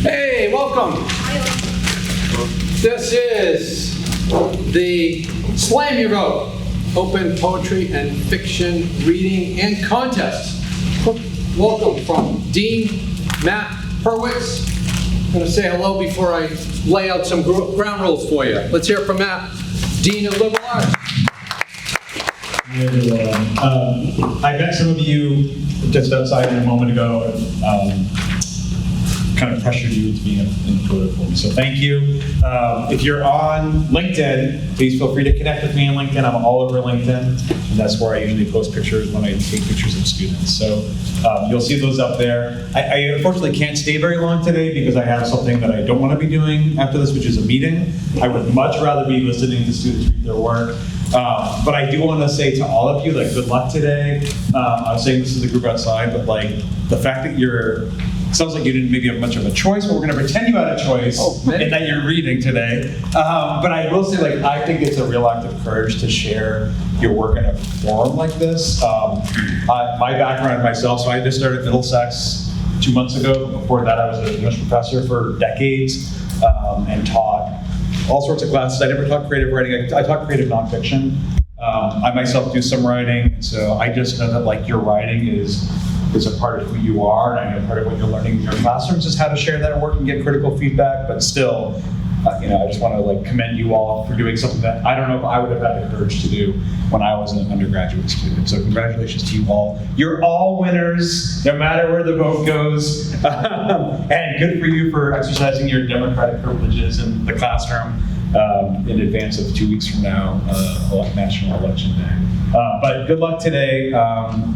Hey, welcome. This is the Slam Your Vote Open Poetry and Fiction Reading and Contest. Welcome from Dean Matt Hurwitz. I'm going to say hello before I lay out some ground rules for you. Let's hear it from Matt, Dean of Liberal Arts. Hey everyone. I met some of you just outside a moment ago and kind of pressured you into being in the photo for me. So thank you. If you're on LinkedIn, please feel free to connect with me on LinkedIn. I'm all over LinkedIn, and that's where I usually post pictures when I take pictures of students. So you'll see those up there. I unfortunately can't stay very long today because I have something that I don't want to be doing after this, which is a meeting. I would much rather be listening to students read their work. But I do want to say to all of you, like, good luck today. I was saying this is the group outside, but like the fact that sounds like you didn't maybe have much of a choice, but we're going to pretend you had a choice and that you're reading today. But I will say, like, I think it's a real act of courage to share your work in a forum like this. My background myself, so I just started Middlesex 2 months ago. Before that, I was an English professor for decades and taught all sorts of classes. I never taught creative writing. I taught creative nonfiction. I myself do some writing, so I just know that like your writing is a part of who you are, and I know part of what you're learning in your classrooms is how to share that work and get critical feedback. But still, I just want to like commend you all for doing something that I don't know if I would have had the courage to do when I was an undergraduate student. So congratulations to you all. You're all winners, no matter where the vote goes. And good for you for exercising your democratic privileges in the classroom in advance of 2 weeks from now, National Election Day. But good luck today.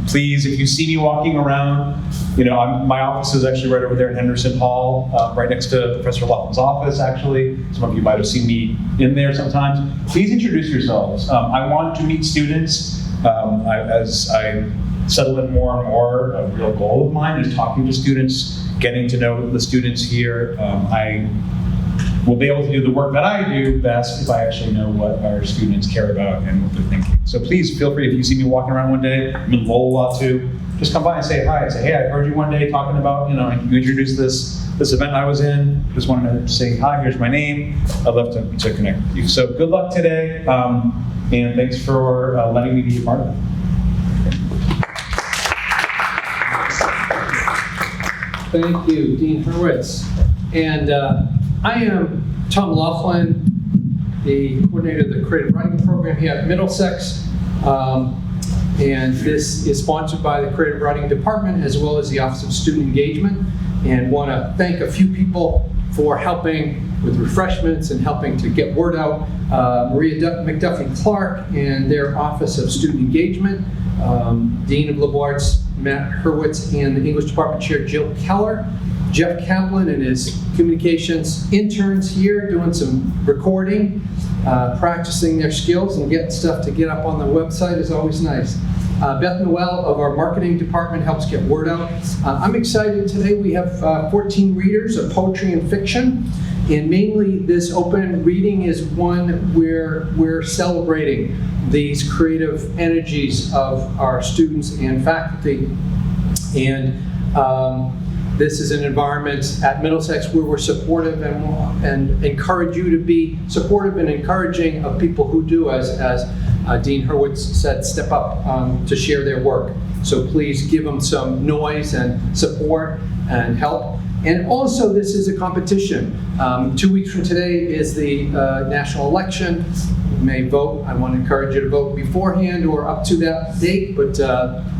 Please, if you see me walking around, my office is actually right over there in Henderson Hall, right next to Professor Laughlin's office, actually. Some of you might have seen me in there sometimes. Please introduce yourselves. I want to meet students. As I settle in more and more, a real goal of mine is talking to students, getting to know the students here. I will be able to do the work that I do best if I actually know what our students care about and what they're thinking. So please feel free, if you see me walking around one day, I'm in Lowell a lot too, just come by and say hi. Say, hey, I heard you one day talking about, you introduced this event I was in. Just wanted to say hi, here's my name. I'd love to connect with you. So good luck today, and thanks for letting me be a part of it. Thank you, Dean Hurwitz. And I am Tom Laughlin, the coordinator of the Creative Writing Program here at Middlesex. And this is sponsored by the Creative Writing Department as well as the Office of Student Engagement. And want to thank a few people for helping with refreshments and helping to get word out. Maria McDuffie Clark and their Office of Student Engagement, Dean of Liberal Arts Matt Hurwitz, and the English Department Chair Jill Keller. Jeff Kaplan and his communications interns here doing some recording, practicing their skills and getting stuff to get up on the website is always nice. Beth Noel of our marketing department helps get word out. I'm excited today. We have 14 readers of poetry and fiction, and mainly this open reading is one where we're celebrating these creative energies of our students and faculty. And this is an environment at Middlesex where we're supportive and encourage you to be supportive and encouraging of people who do, as Dean Hurwitz said, step up to share their work. So please give them some noise and support and help. And also, this is a competition. 2 weeks from today is the national election. You may vote. I want to encourage you to vote beforehand or up to that date, but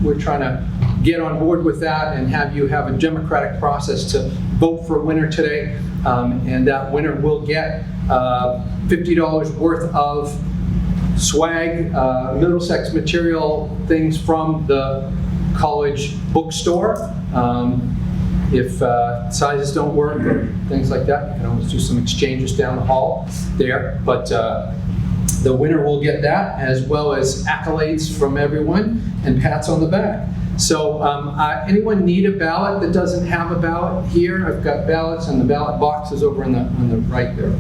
we're trying to get on board with that and have you have a democratic process to vote for a winner today. And that winner will get $50 worth of swag, Middlesex material, things from the college bookstore. If sizes don't work or things like that, you can always do some exchanges down the hall there. But the winner will get that, as well as accolades from everyone and pats on the back. So anyone need a ballot that doesn't have a ballot here? I've got ballots and the ballot boxes over on the right there,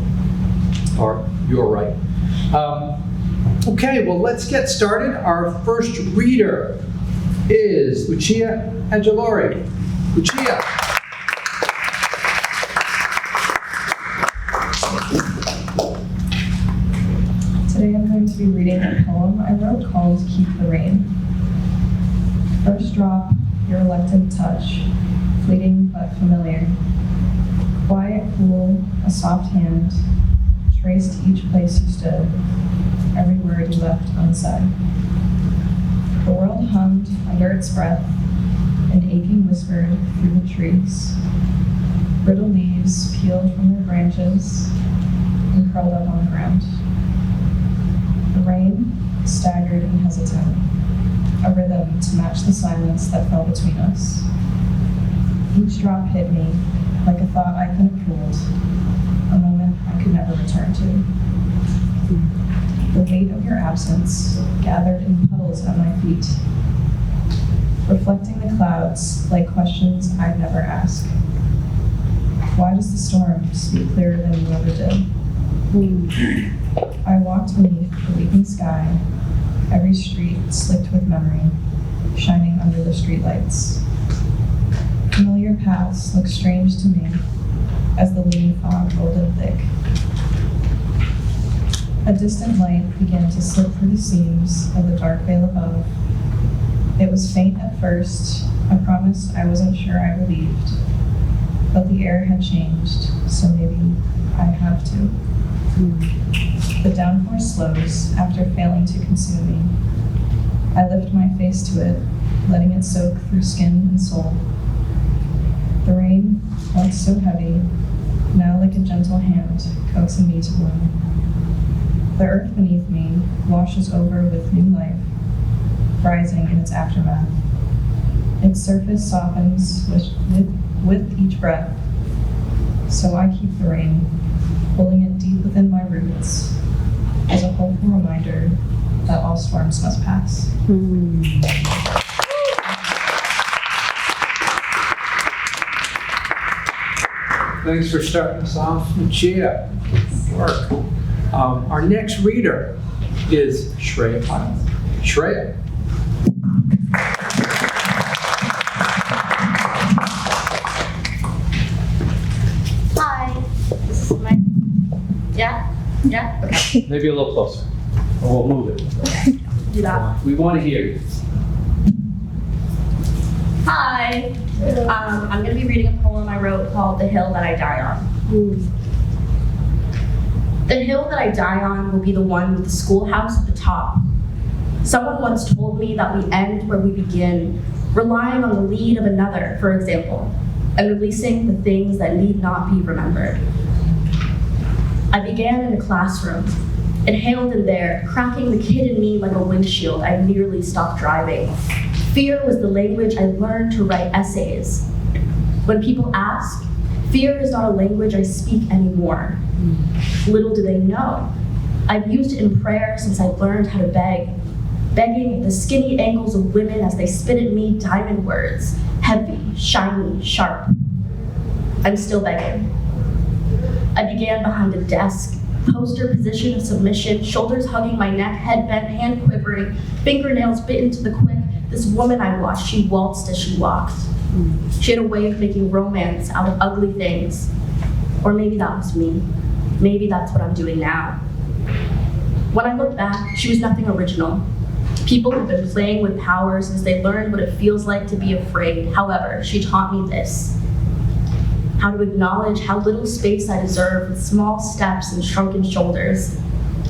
or your right. Okay, well, let's get started. Our first reader is Luccia Ajilore. Luccia. the call to keep the rain. First drop, your reluctant touch, fleeting but familiar. Quiet, cool, a soft hand, traced each place you stood, every word you left unsaid. The world hummed under its breath, an aching whispered through the trees. Brittle leaves peeled from their branches and curled up on the ground. The rain, staggered and hesitant, a rhythm to match the silence that fell between us. Each drop hit me like a thought I couldn't hold, a moment I could never return to. The weight of your absence gathered in puddles at my feet, reflecting the clouds like questions I'd never ask. Why does the storm speak clearer than you ever did? I walked beneath the weeping sky, every street slicked with memory, shining under the streetlights. Familiar paths looked strange to me as the leading fog rolled in thick. A distant light began to slip through the seams of the dark veil above. It was faint at first. I promised I wasn't sure I believed. But the air had changed, so maybe I have to. The downpour slows after failing to consume me. I lift my face to it, letting it soak through skin and soul. The rain, once so heavy, now like a gentle hand, coaxing me to bloom. The earth beneath me washes over with new life, rising in its aftermath. Its surface softens with each breath, so I keep the rain, pulling it deep within my roots, as a hopeful reminder that all storms must pass. Thanks for starting us off, Luccia. Good work. Our next reader is Sreya Pyles. Sreya. Hi. This is my. Yeah? Okay. Maybe a little closer. Or we'll move it. Do that. We want to hear you. Hi. I'm going to be reading a poem I wrote called The Hill That I Die On. The hill that I die on will be the one with the schoolhouse at the top. Someone once told me that we end where we begin, relying on the lead of another, for example, and releasing the things that need not be remembered. I began in a classroom. It hailed in there, cracking the kid in me like a windshield. I nearly stopped driving. Fear was the language I learned to write essays. When people ask, fear is not a language I speak anymore. Little do they know. I've used it in prayer since I learned how to beg, begging at the skinny ankles of women as they spit at me diamond words, heavy, shiny, sharp. I'm still begging. I began behind a desk, poster position of submission, shoulders hugging my neck, head bent, hand quivering, fingernails bitten to the quick. This woman I watched, she waltzed as she walked. She had a way of making romance out of ugly things. Or maybe that was me. Maybe that's what I'm doing now. When I look back, she was nothing original. People have been playing with power since they learned what it feels like to be afraid. However, she taught me this: how to acknowledge how little space I deserve with small steps and shrunken shoulders,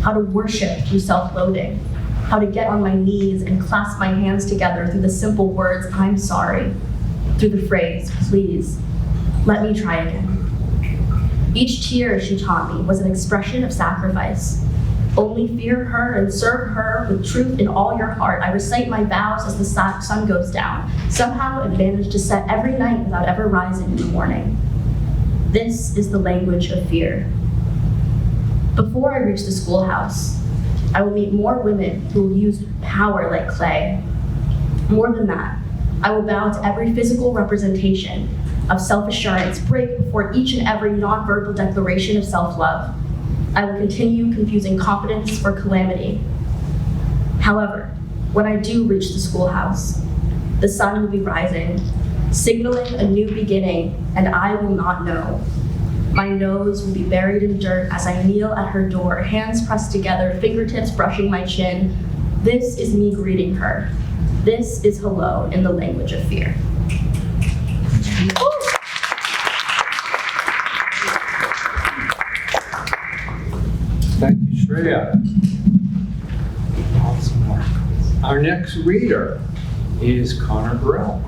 how to worship through self-loathing, how to get on my knees and clasp my hands together through the simple words, I'm sorry, through the phrase, please, let me try again. Each tear, she taught me, was an expression of sacrifice. Only fear her and serve her with truth in all your heart. I recite my vows as the sun goes down. Somehow it managed to set every night without ever rising in the morning. This is the language of fear. Before I reach the schoolhouse, I will meet more women who will use power like clay. More than that, I will bow to every physical representation of self-assurance, break before each and every nonverbal declaration of self-love. I will continue confusing confidence for calamity. However, when I do reach the schoolhouse, the sun will be rising, signaling a new beginning, and I will not know. My nose will be buried in dirt as I kneel at her door, hands pressed together, fingertips brushing my chin. This is me greeting her. This is hello in the language of fear. Thank you, Sreya. Awesome work. Our next reader is Conor Burrell.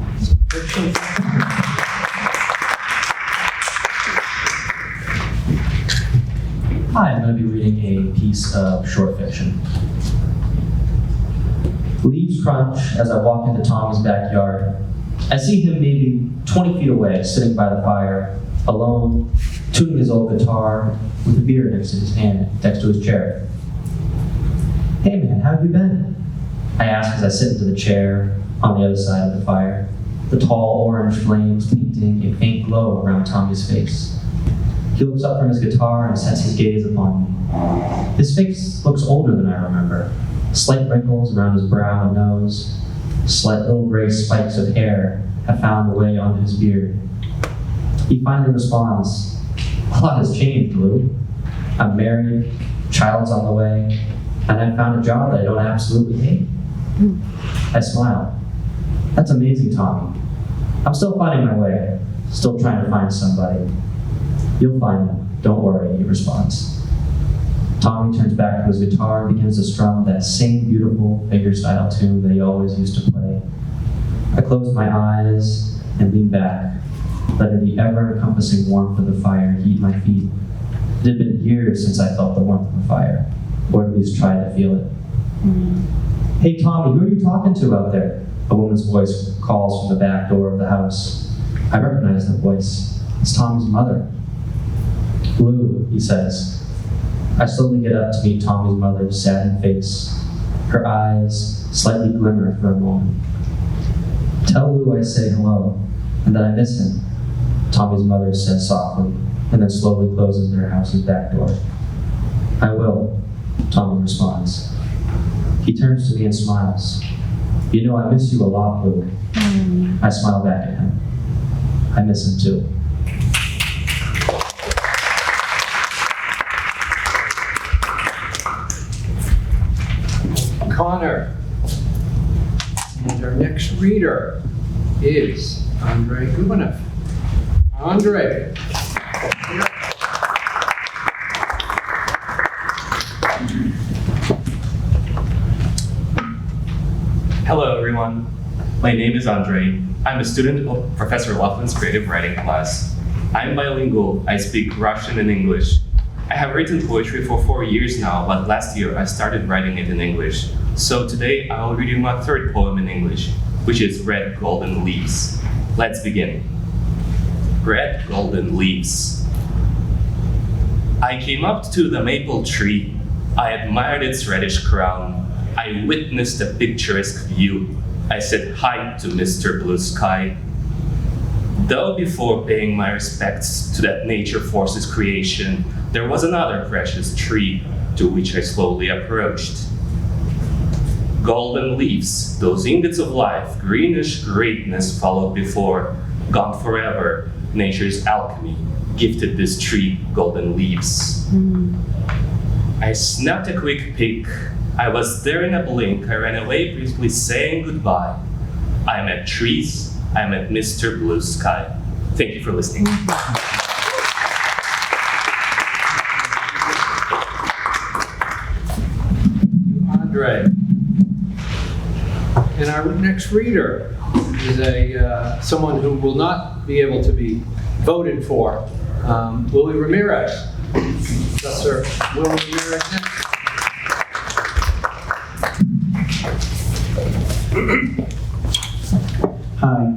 Hi, I'm going to be reading a piece of short fiction. Leaves crunch as I walk into Tommy's backyard. I see him maybe 20 feet away, sitting by the fire, alone, tuning his old guitar with a beer next to his chair. Hey man, how have you been? I ask as I sit into the chair on the other side of the fire, the tall orange flames painting a faint glow around Tommy's face. He looks up from his guitar and sets his gaze upon me. His face looks older than I remember. Slight wrinkles around his brow and nose. Slight little gray spikes of hair have found a way onto his beard. He finally responds, "A lot has changed, Lou. I'm married, child's on the way, and I've found a job that I don't absolutely hate." I smile. "That's amazing, Tommy. I'm still finding my way, still trying to find somebody." "You'll find them, don't worry," he responds. Tommy turns back to his guitar and begins to strum that same beautiful figure-style tune that he always used to play. I close my eyes and lean back, letting the ever-encompassing warmth of the fire heat my feet. It had been years since I felt the warmth of a fire, or at least tried to feel it. "Hey Tommy, who are you talking to out there?" A woman's voice calls from the back door of the house. I recognize that voice. It's Tommy's mother. "Lou," he says. I slowly get up to meet Tommy's mother's saddened face. Her eyes slightly glimmer for a moment. "Tell Lou I say hello, and that I miss him," Tommy's mother says softly, and then slowly closes their house's back door. "I will," Tommy responds. He turns to me and smiles. "You know I miss you a lot, Lou." I smile back at him. I miss him too. Conor. And our next reader is Andrey Goubanov. Andrey. Hello everyone, my name is Andrey. I'm a student of Professor Laughlin's creative writing class. I'm bilingual, I speak Russian and English. I have written poetry for 4 years now, but last year I started writing it in English. So today I will read you my third poem in English, which is Red Golden Leaves. Let's begin. Red Golden Leaves. I came up to the maple tree. I admired its reddish crown. I witnessed a picturesque view. I said hi to Mr. Blue Sky. Though before paying my respects to that nature force's creation, there was another precious tree to which I slowly approached. Golden leaves, those ingots of life, greenish greatness followed before, gone forever, nature's alchemy gifted this tree golden leaves. I snapped a quick peek. I was there in a blink. I ran away briefly saying goodbye. I met trees, I met Mr. Blue Sky. Thank you for listening. Andrey. And our next reader is someone who will not be able to be voted for, Willy Ramirez. Professor Willy Ramirez next. Hi.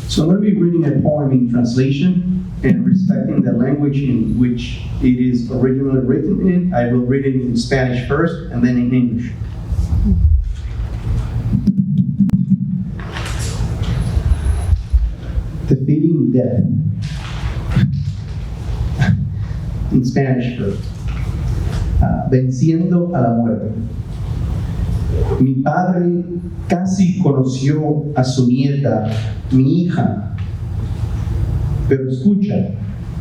So I'm going to be reading a poem in translation and respecting the language in which it is originally written in. I will read it in Spanish first and then in English. Defeating death. In Spanish first. Venciendo a la muerte. Mi padre casi conoció a su nieta, mi hija. Pero escucha,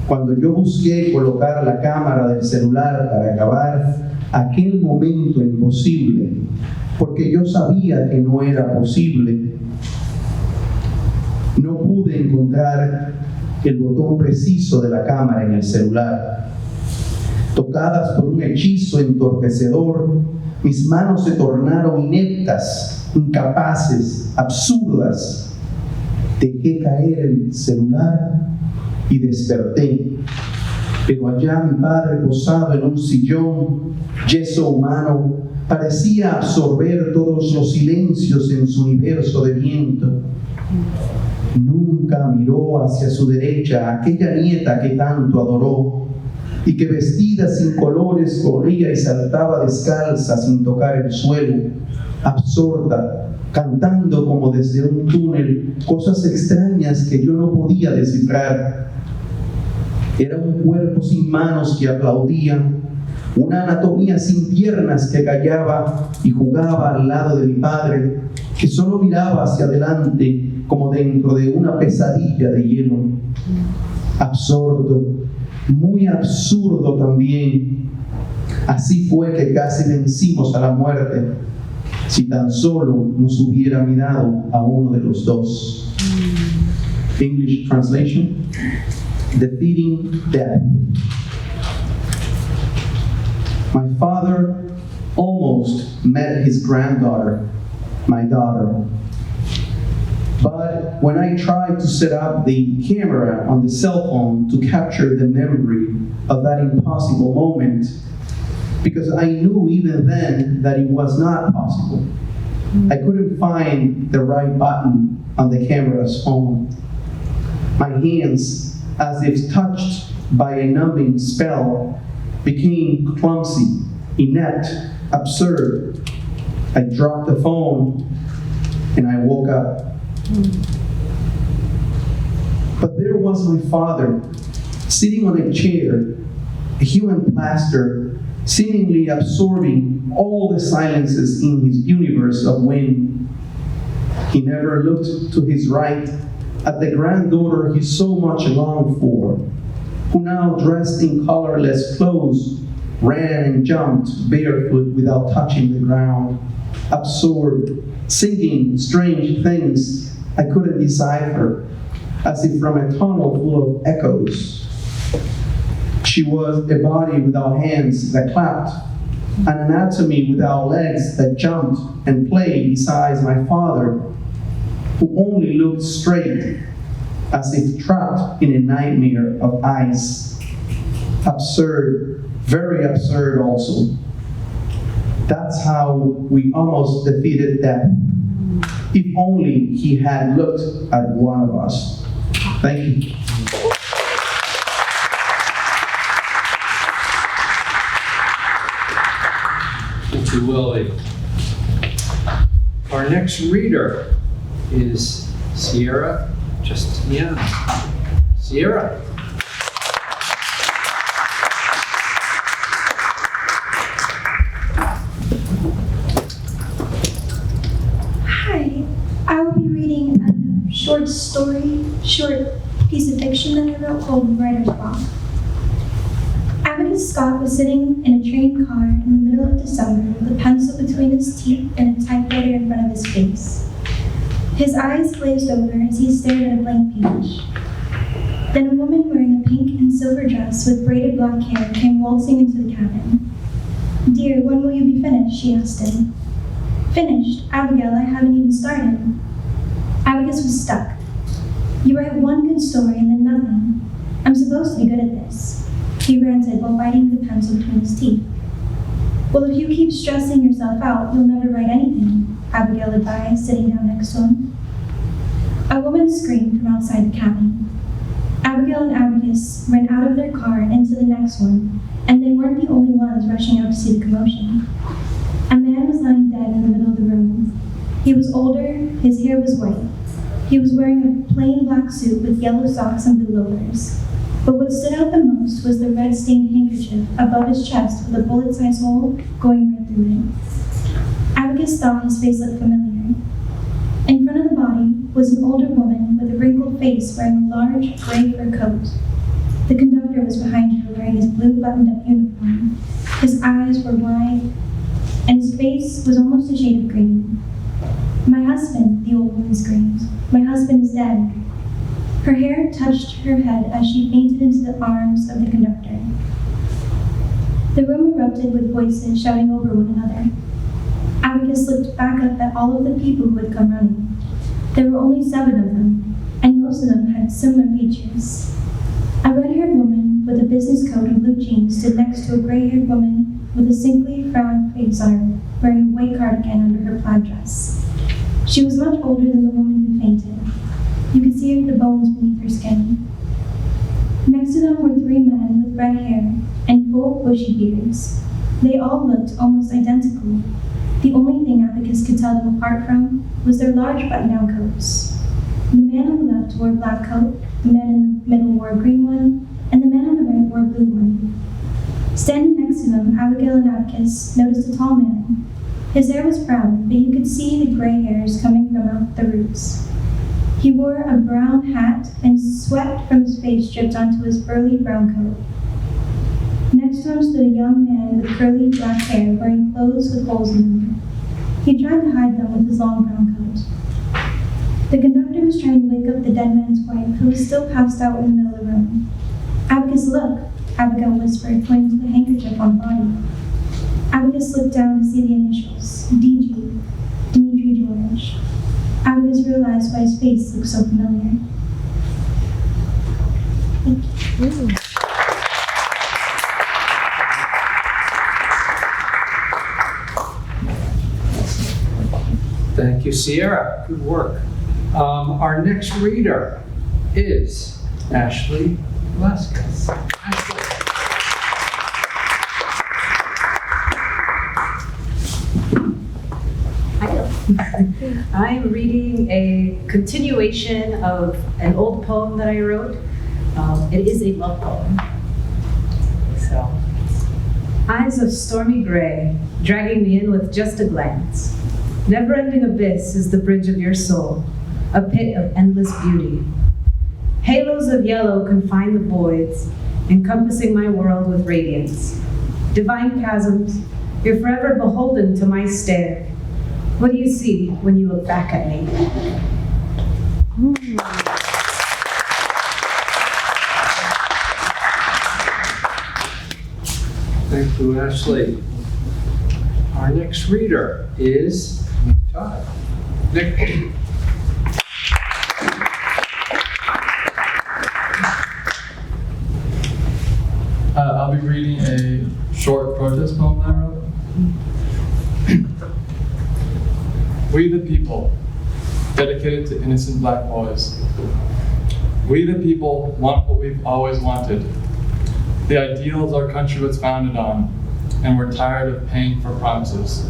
cuando yo busqué colocar la cámara del celular para grabar aquel momento imposible, porque yo sabía que no era posible. No pude encontrar el botón preciso de la cámara en el celular. Tocadas por un hechizo entorpecedor, mis manos se tornaron ineptas, incapaces, absurdas. Dejé caer el celular y desperté. Pero allá mi padre, posado en un sillón, yeso humano, parecía absorber todos los silencios en su universo de viento. Nunca miró hacia su derecha aquella nieta que tanto adoró y que vestida sin colores corría y saltaba descalza sin tocar el suelo, absorta, cantando como desde un túnel cosas extrañas que yo no podía descifrar. Era un cuerpo sin manos que aplaudía, una anatomía sin piernas que callaba y jugaba al lado de mi padre, que solo miraba hacia adelante como dentro de una pesadilla de hielo. Absurdo, muy absurdo también. Así fue que casi vencimos a la muerte, si tan solo nos hubiera mirado a uno de los dos. English translation: defeating death. My father almost met his granddaughter, my daughter. But when I tried to set up the camera on the cell phone to capture the memory of that impossible moment, because I knew even then that it was not possible, I couldn't find the right button on the camera's phone. My hands, as if touched by a numbing spell, became clumsy, inept, absurd. I dropped the phone and I woke up. But there was my father, sitting on a chair, a human plaster, seemingly absorbing all the silences in his universe of wind. He never looked to his right at the granddaughter he so much longed for, who now dressed in colorless clothes, ran and jumped barefoot without touching the ground, absorbed, singing strange things I couldn't decipher, as if from a tunnel full of echoes. She was a body without hands that clapped, an anatomy without legs that jumped and played beside my father, who only looked straight, as if trapped in a nightmare of ice. Absurd, very absurd also. That's how we almost defeated death. If only he had looked at one of us. Thank you. Thank you, Willie. Our next reader is Cierra Justiniano. Cierra. Hi, I will be reading a short piece of fiction that I wrote called Writer's Block. Abacus Scott was sitting in a train car in the middle of December with a pencil between his teeth and a typewriter in front of his face. His eyes glazed over as he stared at a blank page. Then a woman wearing a pink and silver dress with braided black hair came waltzing into the cabin. "Dear, when will you be finished?" she asked him. "Finished? Abigail, I haven't even started." Abacus was stuck. "You write one good story and then nothing. I'm supposed to be good at this," he ranted while biting the pencil between his teeth. "Well, if you keep stressing yourself out, you'll never write anything," Abigail advised, sitting down next to him. A woman screamed from outside the cabin. Abigail and Abacus ran out of their car and into the next one, and they weren't the only ones rushing out to see the commotion. A man was lying dead in the middle of the room. He was older, his hair was white. He was wearing a plain black suit with yellow socks and blue loafers. But what stood out the most was the red-stained handkerchief above his chest with a bullet-sized hole going right through it. Abacus thought his face looked familiar. In front of the body was an older woman with a wrinkled face wearing a large gray fur coat. The conductor was behind her wearing his blue buttoned-up uniform. His eyes were wide and his face was almost a shade of green. "My husband," the old woman screamed. "My husband is dead." Her hair touched her head as she fainted into the arms of the conductor. The room erupted with voices shouting over one another. Abacus looked back up at all of the people who had come running. There were only 7 of them, and most of them had similar features. A red-haired woman with a business coat and blue jeans stood next to a gray-haired woman with a sickly, frowned face on her, wearing a white cardigan under her plaid dress. She was much older than the woman who fainted. You could see the bones beneath her skin. Next to them were 3 men with red hair and full, bushy beards. They all looked almost identical. The only thing Abacus could tell them apart from was their large button-down coats. The man on the left wore a black coat, the man in the middle wore a green one, and the man on the right wore a blue one. Standing next to them, Abigail and Abacus noticed a tall man. His hair was brown, but you could see the gray hairs coming from out the roots. He wore a brown hat, and sweat from his face dripped onto his burly brown coat. Next to him stood a young man with curly black hair, wearing clothes with holes in them. He tried to hide them with his long brown coat. The conductor was trying to wake up the dead man's wife, who was still passed out in the middle of the room. "Abacus, look," Abigail whispered, pointing to the handkerchief on the body. Abacus looked down to see the initials, DG, Dimitri George. Abacus realized why his face looked so familiar. Thank you. Thank you, Sierra. Good work. Our next reader is Ashley Velasquez. Ashley. I am reading a continuation of an old poem that I wrote. It is a love poem. So, eyes of stormy gray, dragging me in with just a glance. Never-ending abyss is the bridge of your soul, a pit of endless beauty. Halos of yellow confine the voids, encompassing my world with radiance. Divine chasms, you're forever beholden to my stare. What do you see when you look back at me? Thank you, Ashley. Our next reader is Todd. Nick. I'll be reading a short protest poem that I wrote. We the people, dedicated to innocent black boys. We the people want what we've always wanted. The ideals our country was founded on, and we're tired of paying for promises.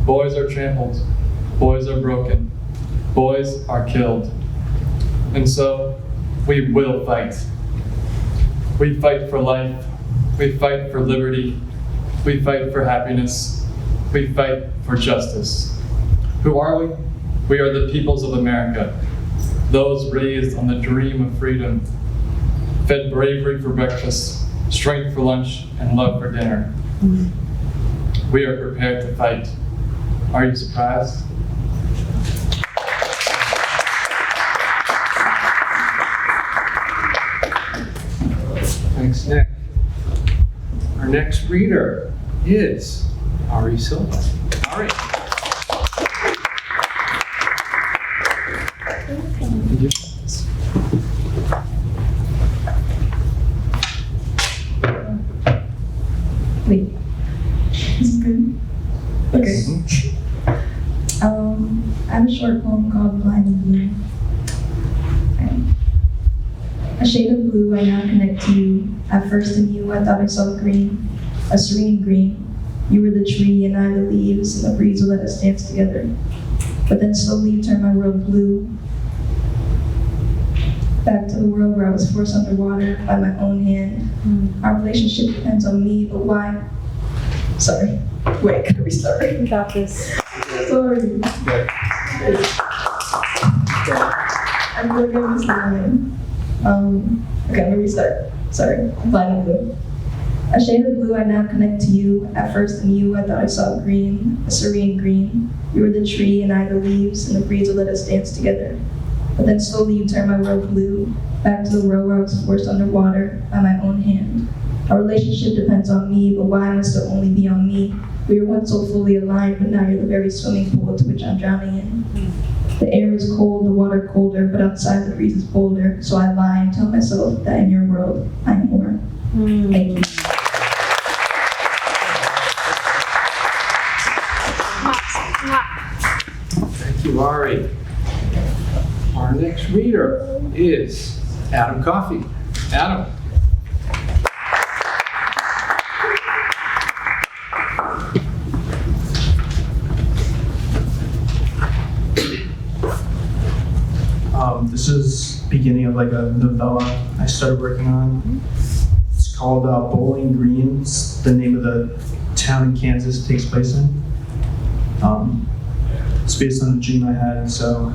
Boys are trampled, boys are broken, boys are killed. And so, we will fight. We fight for life, we fight for liberty, we fight for happiness, we fight for justice. Who are we? We are the peoples of America, those raised on the dream of freedom, fed bravery for breakfast, strength for lunch, and love for dinner. We are prepared to fight. Are you surprised? Thanks, Nick. Our next reader is Ari Silva. Ari. Wait, this is good? Okay. I have a short poem called Blind and Blue. A shade of blue I now connect to you. At first in you I thought I saw green, a serene green. You were the tree and I the leaves, and the breeze will let us dance together. But then slowly you turned my world blue. Back to the world where I was forced underwater by my own hand. Our relationship depends on me, but why? Sorry. Wait, can I restart? We got this. Sorry. I'm looking at this line. Okay, I'm gonna restart. Sorry. Blind and blue. A shade of blue I now connect to you. At first in you I thought I saw green, a serene green. You were the tree and I the leaves, and the breeze would let us dance together. But then slowly you turned my world blue, back to the world where I was forced underwater by my own hand. Our relationship depends on me, but why must it only be on me? We were once so fully aligned, but now you're the very swimming pool to which I'm drowning in. The air is cold, the water colder, but outside the breeze is bolder. So I lie and tell myself that in your world, I am more. Thank you. Thank you, Ari. Our next reader is Adam Coffey. Adam. This is beginning of like a novella I started working on. It's called Bowling Green. It's the name of the town in Kansas it takes place in. It's based on a dream I had, so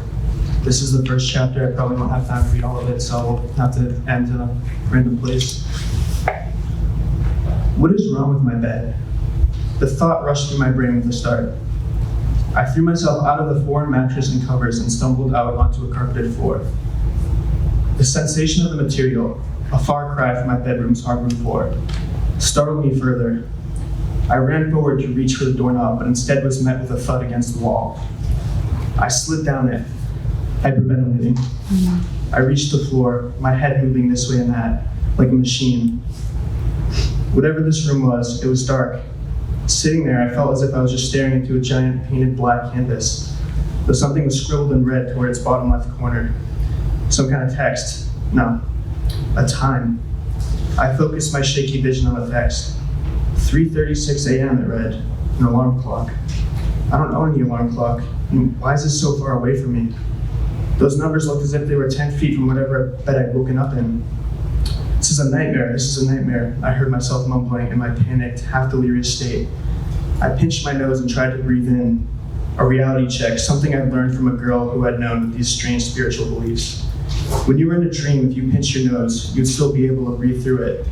this is the first chapter. I probably won't have time to read all of it, so I'll have to end in a random place. What is wrong with my bed? The thought rushed through my brain with a start. I threw myself out of the foreign mattress and covers and stumbled out onto a carpeted floor. The sensation of the material, a far cry from my bedroom's hardwood floor, startled me further. I ran forward to reach for the doorknob, but instead was met with a thud against the wall. I slid down it, hyperventilating. I reached the floor, my head moving this way and that, like a machine. Whatever this room was, it was dark. Sitting there, I felt as if I was just staring into a giant painted black canvas, though something was scribbled in red toward its bottom left corner. Some kind of text. No, a time. I focused my shaky vision on the text. 3:36 a.m. it read, an alarm clock. I don't own any alarm clock. And why is this so far away from me? Those numbers looked as if they were 10 feet from whatever bed I'd woken up in. This is a nightmare, this is a nightmare, I heard myself mumbling in my panicked, half-delirious state. I pinched my nose and tried to breathe in. A reality check, something I'd learned from a girl who had known these strange spiritual beliefs. When you were in a dream, if you pinched your nose, you'd still be able to breathe through it.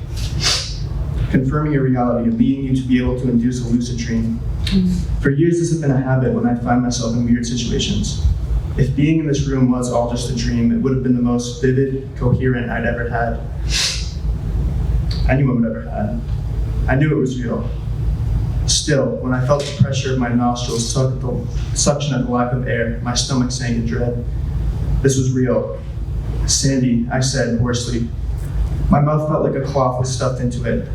Confirming a reality, leading you to be able to induce a lucid dream. For years, this had been a habit when I'd find myself in weird situations. If being in this room was all just a dream, it would have been the most vivid, coherent I'd ever had. Anyone would ever had. I knew it was real. Still, when I felt the pressure of my nostrils suction at the lack of air, my stomach sank in dread. This was real. Sandy, I said hoarsely. My mouth felt like a cloth was stuffed into it.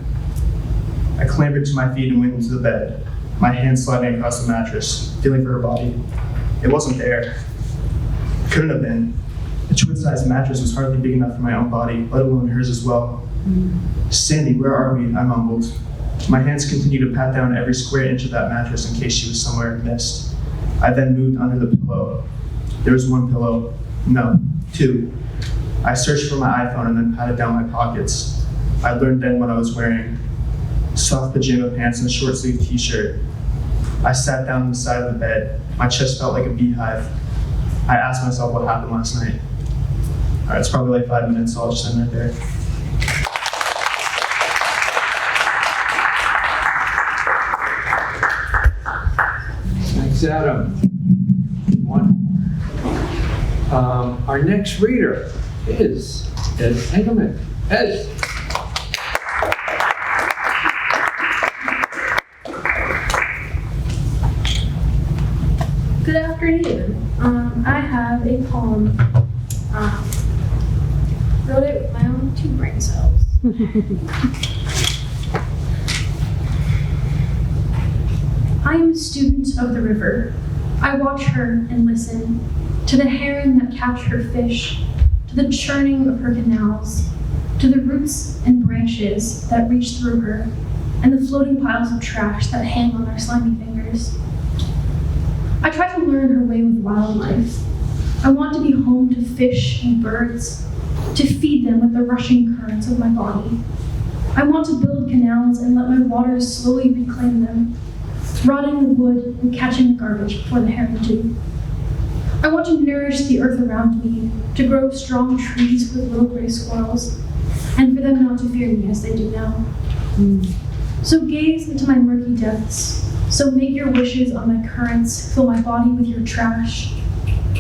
I clambered to my feet and went into the bed, my hand sliding across the mattress, feeling for her body. It wasn't there. It couldn't have been. The twin-sized mattress was hardly big enough for my own body, let alone hers as well. Sandy, where are we? I mumbled. My hands continued to pat down every square inch of that mattress in case she was somewhere missed. I then moved under the pillow. There was one pillow. No, two. I searched for my iPhone and then patted down my pockets. I learned then what I was wearing. Soft pajama pants and a short-sleeved t-shirt. I sat down on the side of the bed. My chest felt like a beehive. I asked myself what happened last night. All right, it's probably like 5 minutes, so I'll just end right there. Thanks, Adam. Our next reader is Ed Engerman. Ed. Good afternoon. I have a poem. Wrote it with my own 2 brain cells. I am a student of the river. I watch her and listen to the heron that catch her fish, to the churning of her canals, to the roots and branches that reach through her, and the floating piles of trash that hang on our slimy fingers. I try to learn her way with wildlife. I want to be home to fish and birds, to feed them with the rushing currents of my body. I want to build canals and let my waters slowly reclaim them, rotting the wood and catching the garbage before the herring do. I want to nourish the earth around me, to grow strong trees with little gray squirrels, and for them not to fear me as they do now. So gaze into my murky depths. So make your wishes on my currents, fill my body with your trash.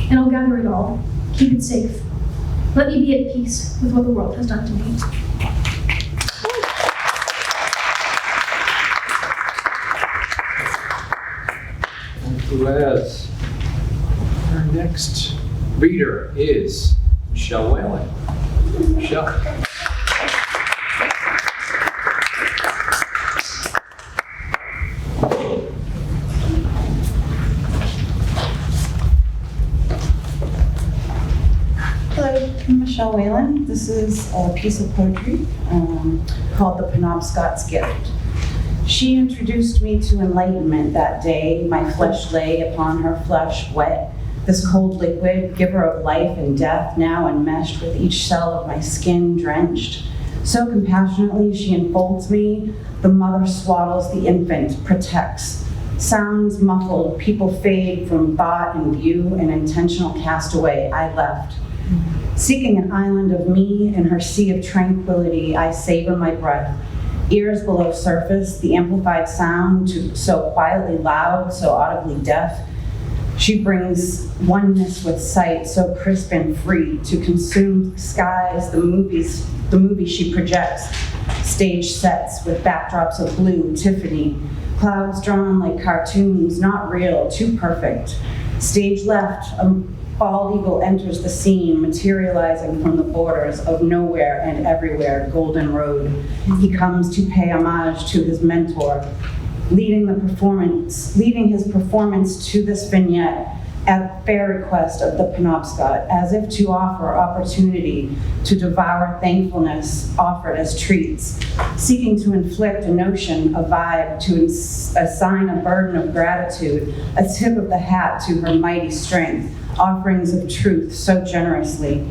And I'll gather it all, keep it safe. Let me be at peace with what the world has done to me. Thank you, Les. Our next reader is Michelle Whalen. Michelle. Hello, I'm Michelle Whalen. This is a piece of poetry called The Penobscot's Gift. She introduced me to enlightenment that day. My flesh lay upon her flesh, wet. This cold liquid, giver of life and death, now enmeshed with each cell of my skin drenched. So compassionately she enfolds me. The mother swaddles the infant, protects. Sounds muffled, people fade from thought and view, an intentional castaway. I left. Seeking an island of me in her sea of tranquility, I savor my breath. Ears below surface, the amplified sound, so quietly loud, so audibly deaf. She brings oneness with sight, so crisp and free, to consume skies, the movie she projects. Stage sets with backdrops of blue, Tiffany. Clouds drawn like cartoons, not real, too perfect. Stage left, a bald eagle enters the scene, materializing from the borders of nowhere and everywhere, Golden Road. He comes to pay homage to his mentor, leading his performance to this vignette at fair request of the Penobscot, as if to offer opportunity to devour thankfulness offered as treats, seeking to inflict a notion, a vibe, to assign a burden of gratitude, a tip of the hat to her mighty strength, offerings of truth so generously.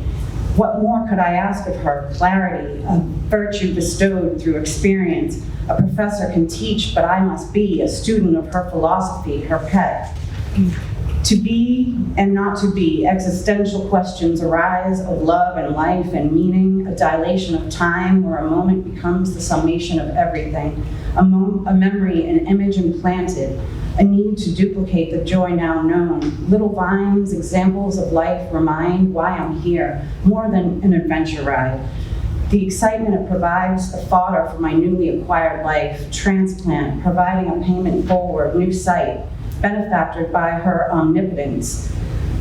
What more could I ask of her? Clarity, a virtue bestowed through experience. A professor can teach, but I must be a student of her philosophy, her pet. To be and not to be, existential questions arise of love and life and meaning, a dilation of time where a moment becomes the summation of everything, a memory, an image implanted, a need to duplicate the joy now known. Little vines, examples of life remind why I'm here, more than an adventure ride. The excitement it provides, the fodder for my newly acquired life, transplant, providing a payment forward, new sight, benefactored by her omnipotence.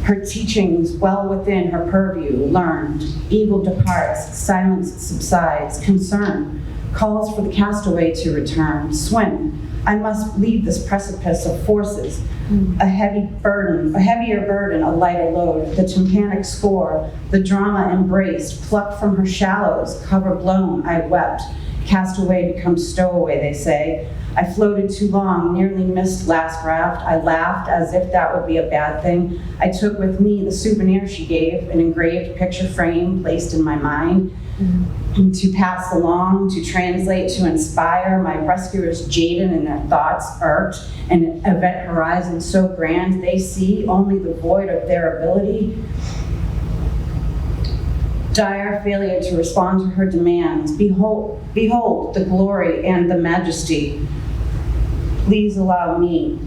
Her teachings well within her purview, learned. Eagle departs, silence subsides, concern calls for the castaway to return. Swim. I must leave this precipice of forces. A heavier burden, a lighter load. The tympanic score, the drama embraced, plucked from her shallows, cover blown, I wept. Castaway becomes stowaway, they say. I floated too long, nearly missed last raft. I laughed as if that would be a bad thing. I took with me the souvenir she gave, an engraved picture frame placed in my mind. To pass along, to translate, to inspire. My rescuers jaded in their thoughts, irked, an event horizon so grand they see only the void of their ability. Dire failure to respond to her demands. Behold the glory and the majesty. Please allow me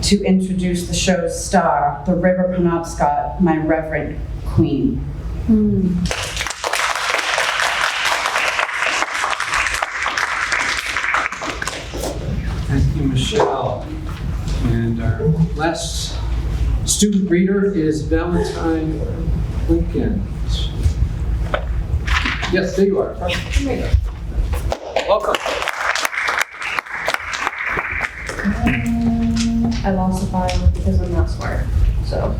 to introduce the show's star, the River Penobscot, my reverend queen. Thank you, Michelle. And our last student reader is Valentine Lincoln. Yes, there you are. Welcome. I lost the file because I'm not smart, so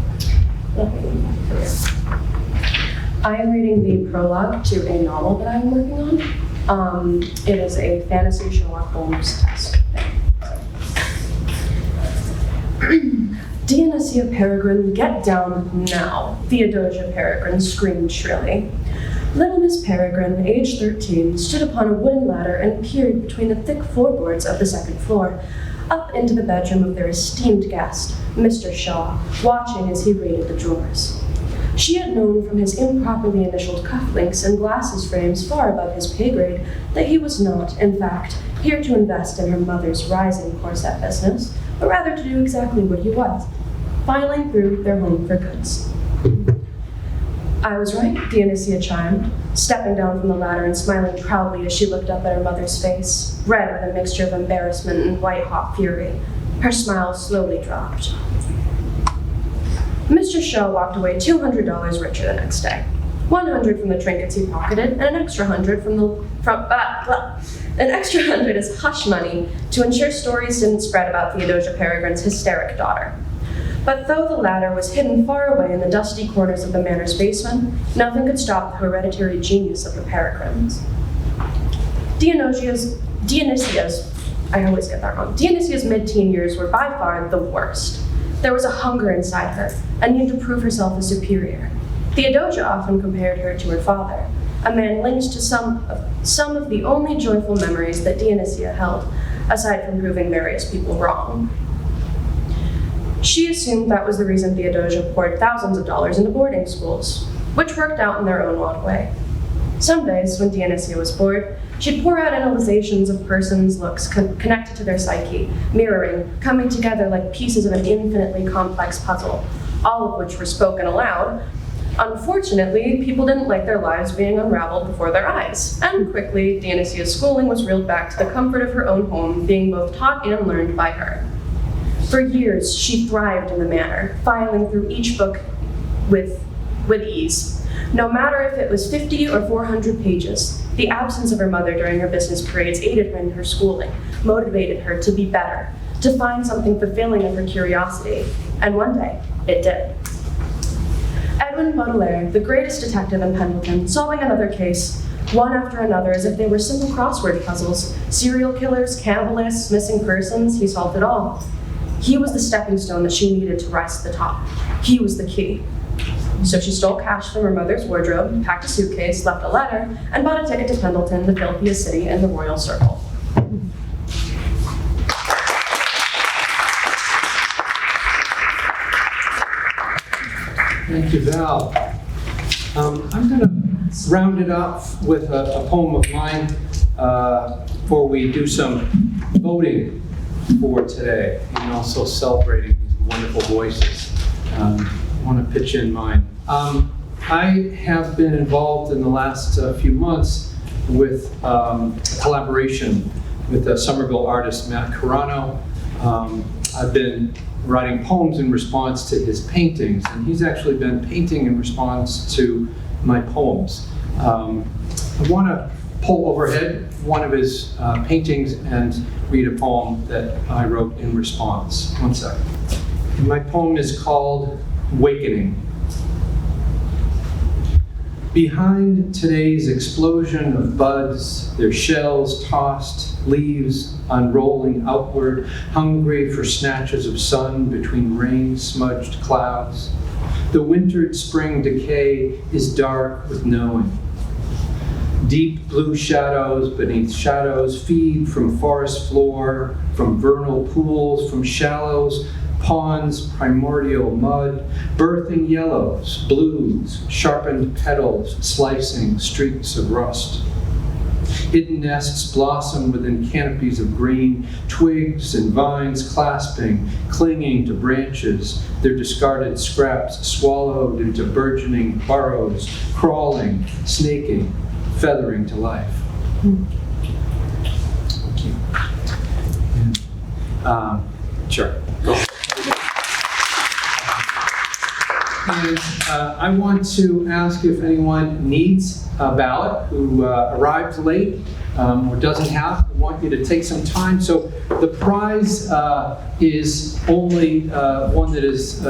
let me get back to it. I am reading the prologue to a novel that I'm working on. It is a fantasy Sherlock Holmes-esque thing. Dionysia Peregrine, get down now, Theodosia Peregrine screamed shrilly. Little Miss Peregrine, age 13, stood upon a wooden ladder and peered between the thick floorboards of the second floor, up into the bedroom of their esteemed guest, Mr. Shaw, watching as he raided the drawers. She had known from his improperly initialed cufflinks and glasses frames far above his pay grade that he was not, in fact, here to invest in her mother's rising corset business, but rather to do exactly what he was, filing through their home for goods. I was right, Dionysia chimed, stepping down from the ladder and smiling proudly as she looked up at her mother's face, red with a mixture of embarrassment and white-hot fury. Her smile slowly dropped. Mr. Shaw walked away $200 richer the next day. $100 from the trinkets he pocketed, and an extra $100 an extra $100 as hush money to ensure stories didn't spread about Theodosia Peregrine's hysteric daughter. But though the latter was hidden far away in the dusty corners of the manor's basement, nothing could stop the hereditary genius of the Peregrines. Dionysia's mid-teen years were by far the worst. There was a hunger inside her, a need to prove herself a superior. Theodosia often compared her to her father, a man linked to some of the only joyful memories that Dionysia held, aside from proving various people wrong. She assumed that was the reason Theodosia poured thousands of dollars into boarding schools, which worked out in their own odd way. Some days, when Dionysia was bored, she'd pour out analyzations of persons' looks connected to their psyche, mirroring, coming together like pieces of an infinitely complex puzzle, all of which were spoken aloud. Unfortunately, people didn't like their lives being unraveled before their eyes, and quickly, Dionysia's schooling was reeled back to the comfort of her own home, being both taught and learned by her. For years, she thrived in the manor, filing through each book with ease. No matter if it was 50 or 400 pages, the absence of her mother during her business parades aided her in her schooling, motivated her to be better, to find something fulfilling of her curiosity, and one day, it did. Edwin Baudelaire, the greatest detective in Pendleton, solving another case, one after another as if they were simple crossword puzzles, serial killers, cannibalists, missing persons, he solved it all. He was the stepping stone that she needed to rise to the top. He was the key. So she stole cash from her mother's wardrobe, packed a suitcase, left a letter, and bought a ticket to Pendleton, the filthiest city in the Royal Circle. Thank you, Val. I'm going to round it up with a poem of mine before we do some voting for today, and also celebrating these wonderful voices. I want to pitch in mine. I have been involved in the last few months with collaboration with the Somerville artist Matt Carano. I've been writing poems in response to his paintings, and he's actually been painting in response to my poems. I want to pull overhead one of his paintings and read a poem that I wrote in response. One second. My poem is called Wakening. Behind today's explosion of buds, their shells tossed, leaves unrolling outward, hungry for snatches of sun between rain-smudged clouds, the wintered spring decay is dark with knowing. Deep blue shadows beneath shadows feed from forest floor, from vernal pools, from shallows, ponds, primordial mud, birthing yellows, blues, sharpened petals, slicing streaks of rust. Hidden nests blossom within canopies of green, twigs and vines clasping, clinging to branches, their discarded scraps swallowed into burgeoning burrows, crawling, snaking, feathering to life. Thank you. Sure. Go. And I want to ask if anyone needs a ballot who arrived late or doesn't have. I want you to take some time. So the prize is only one that is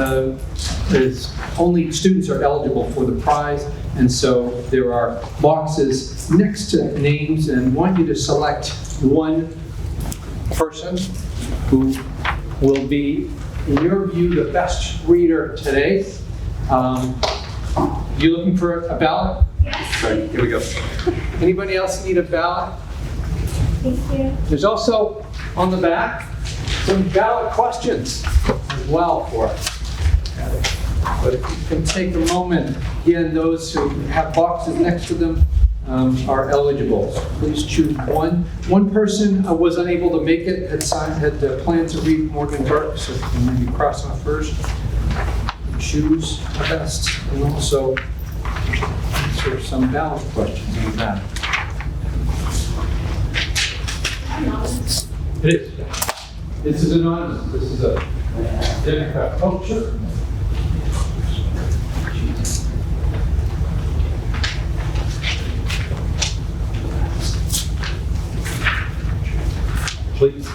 only students are eligible for the prize. And so there are boxes next to names, and I want you to select one person who will be, in your view, the best reader today. You looking for a ballot? Yes. Right, here we go. Anybody else need a ballot? Thank you. There's also, on the back, some ballot questions as well for us. But if you can take a moment, again, those who have boxes next to them are eligible. So please choose one. One person was unable to make it, had planned to read Morgan Burke, so you can maybe cross off first. Choose the best, and also answer some ballot questions on that. It is. This is anonymous. This is a Democrat. Oh, sure. Please.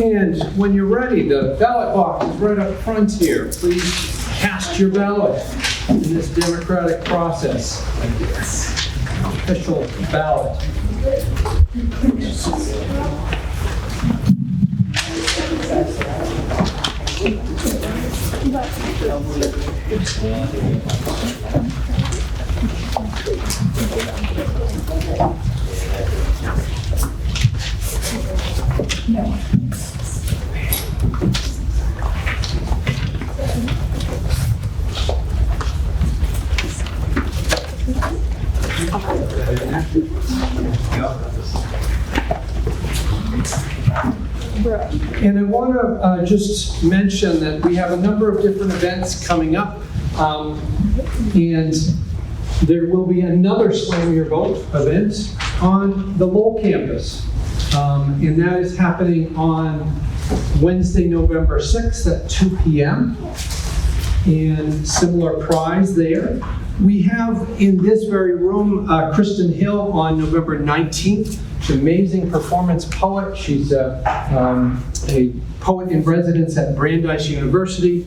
And when you're ready, the ballot box is right up front here. Please cast your ballot in this democratic process. Official ballot. No. And I want to just mention that we have a number of different events coming up, and there will be another Slam Your Vote event on the Lowell campus, and that is happening on Wednesday, November 6th at 2 p.m. And similar prize there. We have in this very room Kristen Hill on November 19th. She's an amazing performance poet. She's a poet in residence at Brandeis University.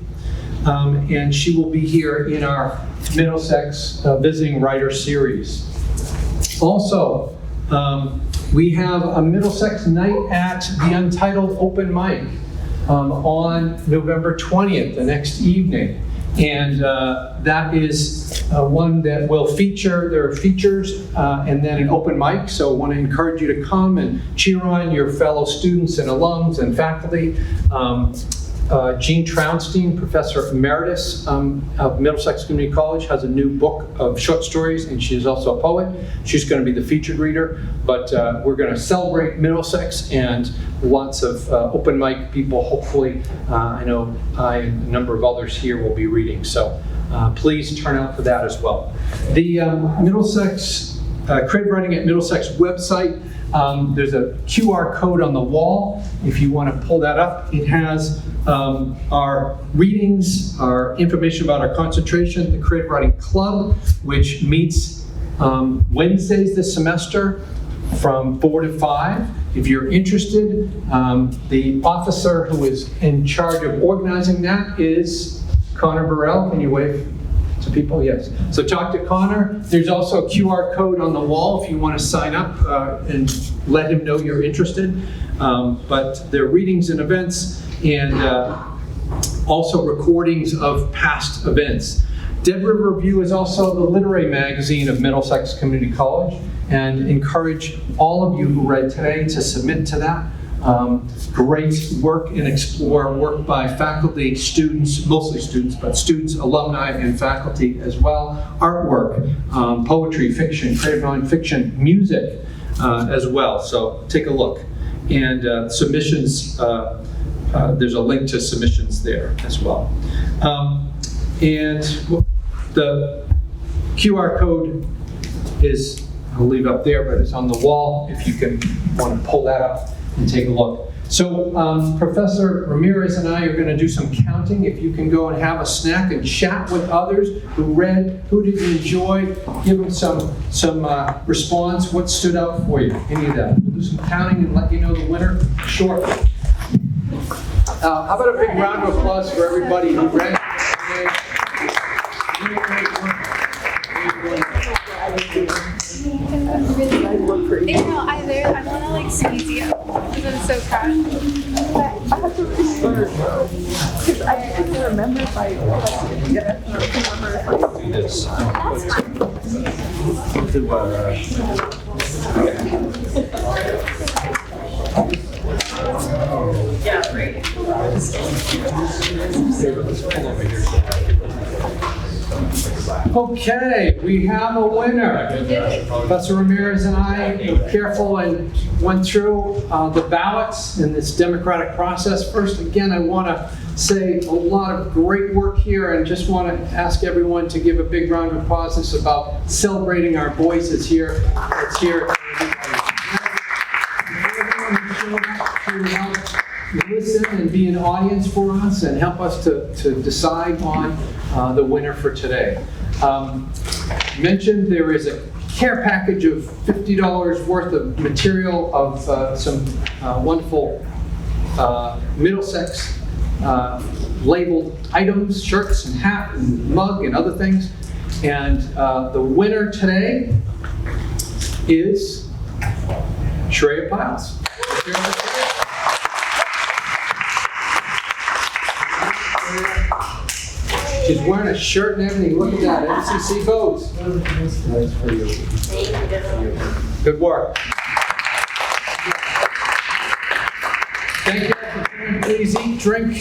And she will be here in our Middlesex Visiting Writer Series. Also, we have a Middlesex night at the Untitled Open Mic on November 20th, the next evening. And that is one that will feature, there are features and then an open mic. So I want to encourage you to come and cheer on your fellow students and alums and faculty. Jean Traunstein, Professor Emeritus of Middlesex Community College, has a new book of short stories, and she is also a poet. She's going to be the featured reader, but we're going to celebrate Middlesex and lots of open mic people. Hopefully, I know I and a number of others here will be reading, so please turn out for that as well. The Middlesex, Creative Writing at Middlesex website, there's a QR code on the wall. If you want to pull that up, it has our readings, our information about our concentration, the Creative Writing Club, which meets Wednesdays this semester from 4 to 5. If you're interested, the officer who is in charge of organizing that is Conor Burrell. Can you wave to people? Yes. So talk to Conor. There's also a QR code on the wall if you want to sign up and let him know you're interested. But there are readings and events, and also recordings of past events. Dead River Review is also the literary magazine of Middlesex Community College, and encourage all of you who read today to submit to that. Great work and explore work by faculty, students, mostly students, but students, alumni, and faculty as well. Artwork, poetry, fiction, creative nonfiction, music as well. So take a look. And submissions, there's a link to submissions there as well. And the QR code is, I'll leave up there, but it's on the wall if you want to pull that up and take a look. So Professor Ramirez and I are going to do some counting. If you can go and have a snack and chat with others who read, who did you enjoy, give them some response, what stood out for you, any of that. We'll do some counting and let you know the winner shortly. How about a big round of applause for everybody who read? I want to like squeeze you because I'm so proud. But I have to remember because I can't remember if I do this. That's fine. Yeah, right. Okay, we have a winner. Professor Ramirez and I were careful and went through the ballots in this democratic process. First, again, I want to say a lot of great work here and just want to ask everyone to give a big round of applause. This is about celebrating our voices here. It's here. Listen and be an audience for us and help us to decide on the winner for today. Mentioned there is a care package of $50 worth of material of some wonderful Middlesex labeled items, shirts and hat and mug and other things. And the winner today is Sreya Pyles. She's wearing a shirt and everything. Look at that. MCC votes. That's for you. Good work. Thank you. Please eat, drink,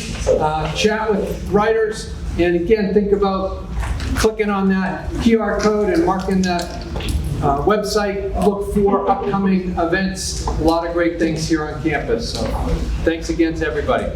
chat with writers. And again, think about clicking on that QR code and marking that website. Look for upcoming events. A lot of great things here on campus. So thanks again to everybody.